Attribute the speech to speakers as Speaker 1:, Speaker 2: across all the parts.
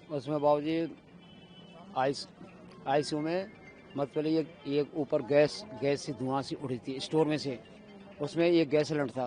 Speaker 1: उसमें बाबूजी आईसीयू में मतलब ये ऊपर गैस से धुआं सी उड़ी थी स्टोर में से। उसमें ये गैस सिलेंडर था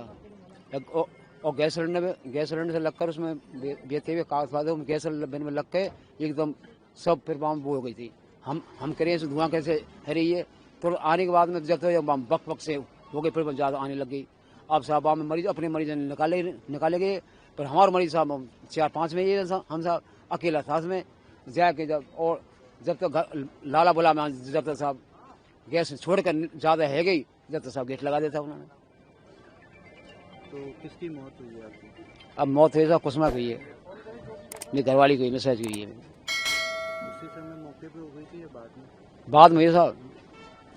Speaker 1: और गैस सिलेंडर से लगकर उसमें बेते हुए कागज फागज में गैस सिलेंडर में लग के एकदम सब फिर बम वो हो गई थी। हम करें इस धुआं कैसे है रही है। तो आने के बाद में जब तो बम बक से हो गई फिर ज़्यादा आने लग गई। अब साहब में मरीज अपने मरीज निकाले गए पर हमारे मरीज साहब 4-5 में ये हम साहब अकेला था उसमें जाके जब तक लाला बोला मैं जब तक साहब गैस छोड़कर ज़्यादा है गई जब तक साहब गेट लगा देता उन्होंने।
Speaker 2: तो किसकी मौत हुई है आपकी?
Speaker 1: अब मौत हुई साहब कुसमा की है, मेरी घरवाली की मैसेज की है।
Speaker 2: उसी समय मौके पे हो गई थी या
Speaker 1: बाद में हुई साहब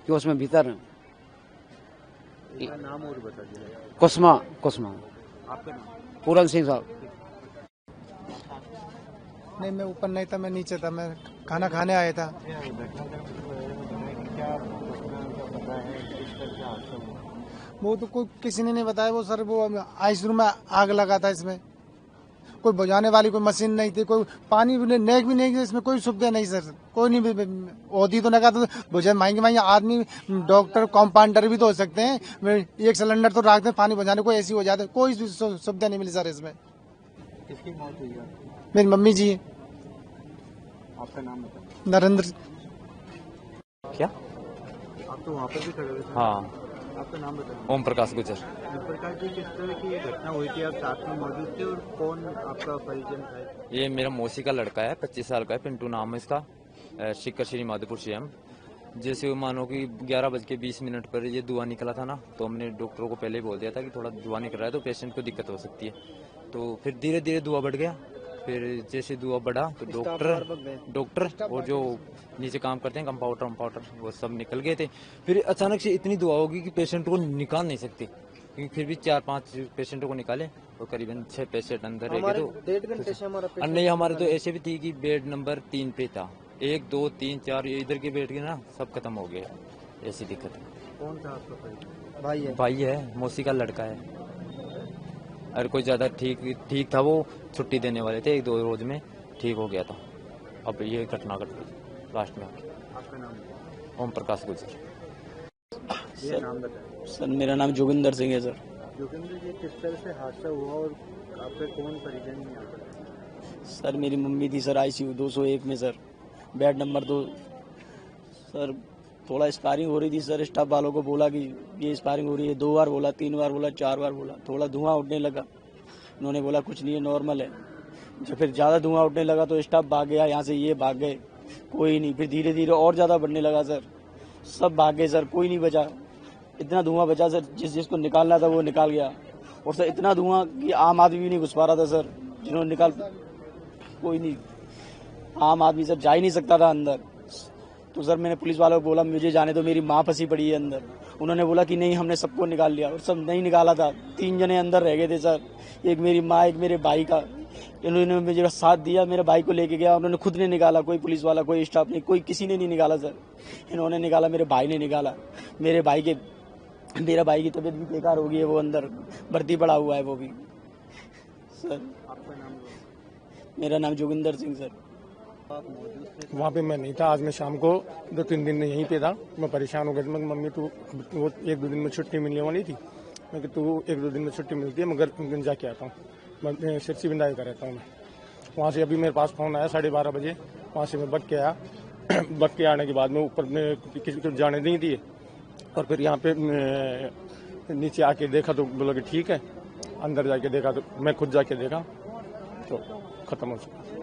Speaker 1: कि उसमें भीतर
Speaker 2: नाम और बता दीजिए।
Speaker 1: कुसमा
Speaker 2: आपका नाम?
Speaker 1: पूरन सिंह साहब।
Speaker 3: नहीं, मैं ऊपर नहीं था, मैं नीचे था, मैं खाना खाने आया था। वो तो कोई किसी ने नहीं बताया। वो सर वो आईसीयू में आग लगा था। इसमें कोई बुझाने वाली कोई मशीन नहीं थी, कोई पानी भी नहीं, इसमें कोई सुविधा नहीं सर। कोई नहीं होती तो लगा तो बुझे महंगे आदमी डॉक्टर कंपाउंडर भी तो हो सकते हैं। एक सिलेंडर तो रखते हैं पानी बुझाने को, ऐसी हो जाते, कोई सुविधा नहीं मिली सर इसमें।
Speaker 2: किसकी मौत हुई है?
Speaker 3: मेरी मम्मी जी।
Speaker 2: आपका नाम बताओ?
Speaker 3: नरेंद्र।
Speaker 4: क्या
Speaker 2: आप तो वहाँ पर भी खड़े हुए थे?
Speaker 4: हाँ,
Speaker 2: आपका नाम बताओ?
Speaker 4: ओम प्रकाश गुजर।
Speaker 2: ओम प्रकाश जी, किस तरह की ये घटना हुई थी? आप साथ में मौजूद थे और कौन आपका परिजन था?
Speaker 4: ये मेरा मौसी का लड़का है, 25 साल का है, पिंटू नाम है इसका, शिकर श्री माधोपुर से हम। जैसे मानो कि 11:20 पर ये धुआं निकला था ना, तो हमने डॉक्टरों को पहले ही बोल दिया था कि थोड़ा धुआं निकल रहा है तो पेशेंट को दिक्कत हो सकती है। तो फिर धीरे धीरे धुआं बढ़ गया। फिर जैसे धुआं बढ़ा तो डॉक्टर और जो नीचे काम करते हैं कंपाउंडर वो सब निकल गए थे। फिर अचानक से इतनी धुआं होगी कि पेशेंट को निकाल नहीं सकते, क्योंकि फिर भी 4-5 पेशेंटों को निकाले और करीबन 6 पेशेंट अंदर रह गए। तो
Speaker 3: 1.5 घंटे से हमारा
Speaker 4: नहीं, हमारे तो ऐसे भी थी कि बेड नंबर 3 पे था, 1, 2, 3, 4 इधर के बेड के ना सब खत्म हो गए। ऐसी दिक्कत है।
Speaker 2: कौन था आपका परिजन?
Speaker 3: भाई है।
Speaker 4: मौसी का लड़का है। और कोई ज्यादा ठीक था, वो छुट्टी देने वाले थे, 1-2 रोज में ठीक हो गया था। अब ये घटना घट गई लास्ट में आके।
Speaker 2: आपका नाम?
Speaker 4: ओम प्रकाश गुजर।
Speaker 2: ये नाम बताएं।
Speaker 5: सर मेरा नाम जोगिंदर सिंह है सर।
Speaker 2: जोगिंदर जी, किस तरह से हादसा हुआ और आपके कौन परिजन में आता?
Speaker 5: सर मेरी मम्मी थी सर आईसीयू 201 में सर, बेड नंबर 2। सर थोड़ा स्पायरिंग हो रही थी सर, स्टाफ वालों को बोला कि ये स्पायरिंग हो रही है, 2 बार बोला, 3 बार बोला, 4 बार बोला, थोड़ा धुआं उठने लगा। उन्होंने बोला कुछ नहीं है, नॉर्मल है। जब फिर ज़्यादा धुआं उठने लगा तो स्टाफ भाग गया, यहाँ से ये भाग गए, कोई नहीं। फिर धीरे धीरे और ज़्यादा बढ़ने लगा सर, सब भाग गए सर, कोई नहीं बचा। इतना धुआं बचा सर, जिसको निकालना था वो निकाल गया। और सर इतना धुआं कि आम आदमी भी नहीं घुस पा रहा था सर, जिन्होंने निकाल, कोई नहीं, आम आदमी सर जा ही नहीं सकता था अंदर। तो सर मैंने पुलिस वालों को बोला मुझे जाने दो, मेरी माँ फंसी पड़ी है अंदर। उन्होंने बोला कि नहीं हमने सबको निकाल लिया, और सब नहीं निकाला था, 3 जने अंदर रह गए थे सर, एक मेरी माँ, एक मेरे भाई का। इन्होंने मुझे साथ दिया, मेरे भाई को लेके गया, उन्होंने खुद ने निकाला, कोई पुलिस वाला, कोई स्टाफ नहीं, कोई किसी ने नहीं निकाला सर। इन्होंने निकाला, मेरे भाई ने निकाला। मेरा भाई की तबीयत भी बेकार हो गई है, वो अंदर भर्ती पड़ा हुआ है वो भी सर।
Speaker 2: आपका नाम?
Speaker 5: मेरा नाम जोगिंदर सिंह सर।
Speaker 2: आप मौजूद थे?
Speaker 3: वहाँ पे मैं नहीं था। आज मैं शाम को 2-3 दिन यहीं पे था। मैं परेशान हो गया। मैं मम्मी तू वो 1-2 दिन में छुट्टी मिलने वाली थी। मैं कि तू 1-2 दिन में छुट्टी मिलती है, मगर जाके आता हूँ। मैं सिरसी बिंदाई का रहता हूँ मैं। वहाँ से अभी मेरे पास फ़ोन आया 12:30 बजे। वहाँ से मैं बग के आया। बग के आने के बाद में ऊपर में किसी को जाने नहीं दिए, और फिर यहाँ पे नीचे आके देखा तो बोला कि ठीक है। अंदर जाके देखा तो मैं खुद जाके देखा तो ख़त्म हो चुका।